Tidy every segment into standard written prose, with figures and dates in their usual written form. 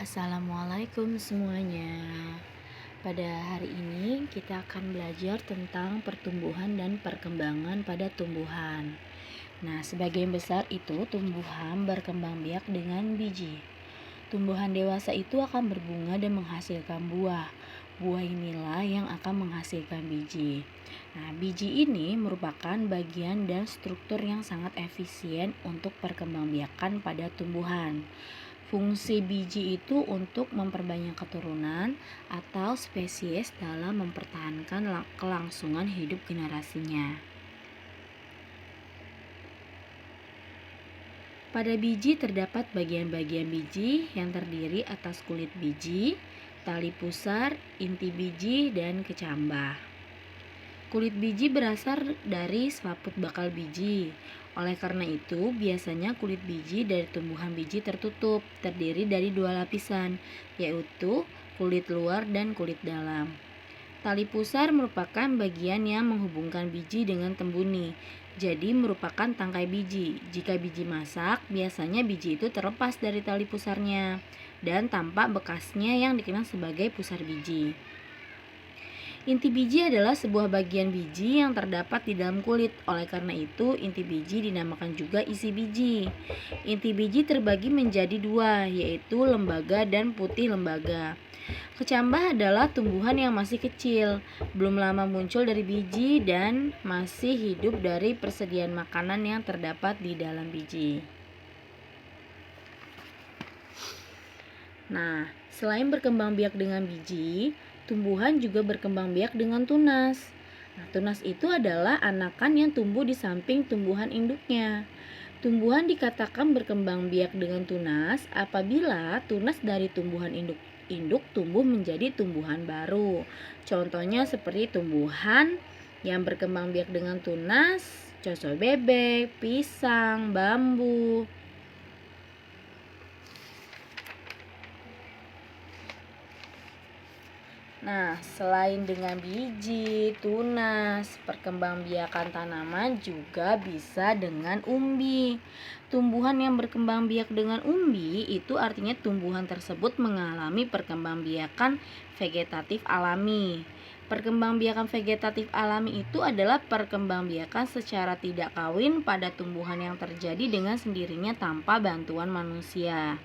Assalamualaikum semuanya. Pada hari ini kita akan belajar tentang pertumbuhan dan perkembangan pada tumbuhan. Nah, sebagian besar itu tumbuhan berkembang biak dengan biji. Tumbuhan dewasa itu akan berbunga dan menghasilkan buah. Buah inilah yang akan menghasilkan biji. Nah, biji ini merupakan bagian dan struktur yang sangat efisien untuk perkembangbiakan pada tumbuhan. Fungsi biji itu untuk memperbanyak keturunan atau spesies dalam mempertahankan kelangsungan hidup generasinya. Pada biji terdapat bagian-bagian biji yang terdiri atas kulit biji, tali pusar, inti biji, dan kecambah. Kulit biji berasal dari selaput bakal biji. Oleh karena itu, biasanya kulit biji dari tumbuhan biji tertutup, terdiri dari dua lapisan, yaitu kulit luar dan kulit dalam. Tali pusar merupakan bagian yang menghubungkan biji dengan tembuni, jadi merupakan tangkai biji. Jika biji masak, biasanya biji itu terlepas dari tali pusarnya dan tampak bekasnya yang dikenal sebagai pusar biji. Inti biji adalah sebuah bagian biji yang terdapat di dalam kulit. Oleh karena itu, inti biji dinamakan juga isi biji. Inti biji terbagi menjadi dua, yaitu lembaga dan putih lembaga. Kecambah adalah tumbuhan yang masih kecil, belum lama muncul dari biji dan masih hidup dari persediaan makanan yang terdapat di dalam biji. Nah, selain berkembang biak dengan biji, tumbuhan juga berkembang biak dengan tunas. Nah, tunas itu adalah anakan yang tumbuh di samping tumbuhan induknya. Tumbuhan dikatakan berkembang biak dengan tunas apabila tunas dari tumbuhan induk tumbuh menjadi tumbuhan baru. Contohnya seperti tumbuhan yang berkembang biak dengan tunas, coco bebek, pisang, bambu. Nah, selain dengan biji, tunas, perkembangbiakan tanaman juga bisa dengan umbi. Tumbuhan yang berkembang biak dengan umbi itu artinya tumbuhan tersebut mengalami perkembangbiakan vegetatif alami. Perkembangbiakan vegetatif alami itu adalah perkembangbiakan secara tidak kawin pada tumbuhan yang terjadi dengan sendirinya tanpa bantuan manusia.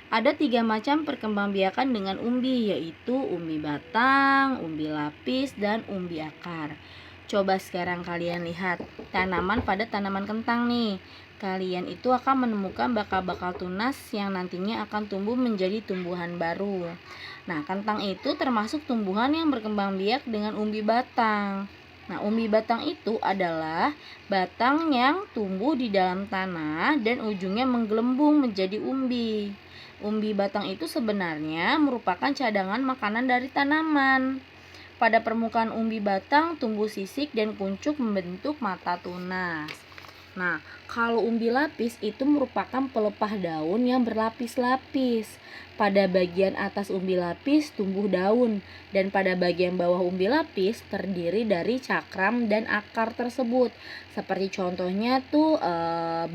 Ada 3 macam perkembangbiakan dengan umbi, yaitu umbi batang, umbi lapis, dan umbi akar. Coba sekarang kalian lihat tanaman pada tanaman kentang nih. Kalian itu akan menemukan bakal-bakal tunas yang nantinya akan tumbuh menjadi tumbuhan baru. Nah, kentang itu termasuk tumbuhan yang berkembang biak dengan umbi batang. Nah, umbi batang itu adalah batang yang tumbuh di dalam tanah dan ujungnya menggelembung menjadi umbi. Umbi batang itu sebenarnya merupakan cadangan makanan dari tanaman. Pada permukaan umbi batang tumbuh sisik dan kuncup membentuk mata tunas. Nah, kalau umbi lapis itu merupakan pelepah daun yang berlapis-lapis. Pada bagian atas umbi lapis tumbuh daun, dan pada bagian bawah umbi lapis terdiri dari cakram dan akar tersebut. Seperti contohnya tuh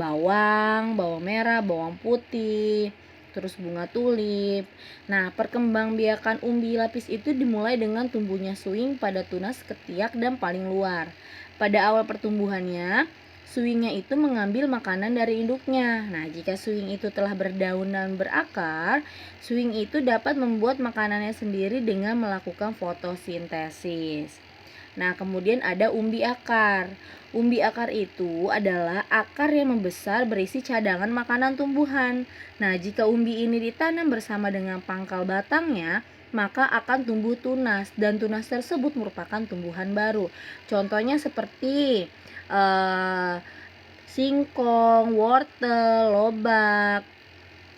bawang merah, bawang putih, terus bunga tulip. Nah, perkembangbiakan umbi lapis itu dimulai dengan tumbuhnya suing pada tunas ketiak dan paling luar. Pada awal pertumbuhannya, suingnya itu mengambil makanan dari induknya. Nah, jika suing itu telah berdaun dan berakar, suing itu dapat membuat makanannya sendiri dengan melakukan fotosintesis. Nah, kemudian ada umbi akar. Umbi akar itu adalah akar yang membesar berisi cadangan makanan tumbuhan. Nah, jika umbi ini ditanam bersama dengan pangkal batangnya, maka akan tumbuh tunas, dan tunas tersebut merupakan tumbuhan baru. Contohnya seperti singkong, wortel, lobak.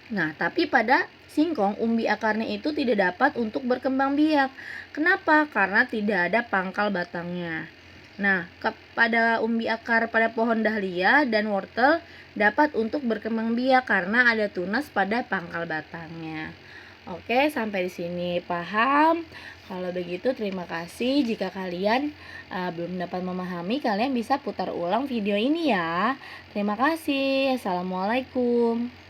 Nah, tapi pada singkong, umbi akarnya itu tidak dapat untuk berkembang biak. Kenapa? Karena tidak ada pangkal batangnya. Nah, pada umbi akar pada pohon dahlia dan wortel dapat untuk berkembang biak karena ada tunas pada pangkal batangnya. Oke, sampai di sini paham? Kalau begitu terima kasih. Jika kalian belum dapat memahami, kalian bisa putar ulang video ini ya. Terima kasih. Assalamualaikum.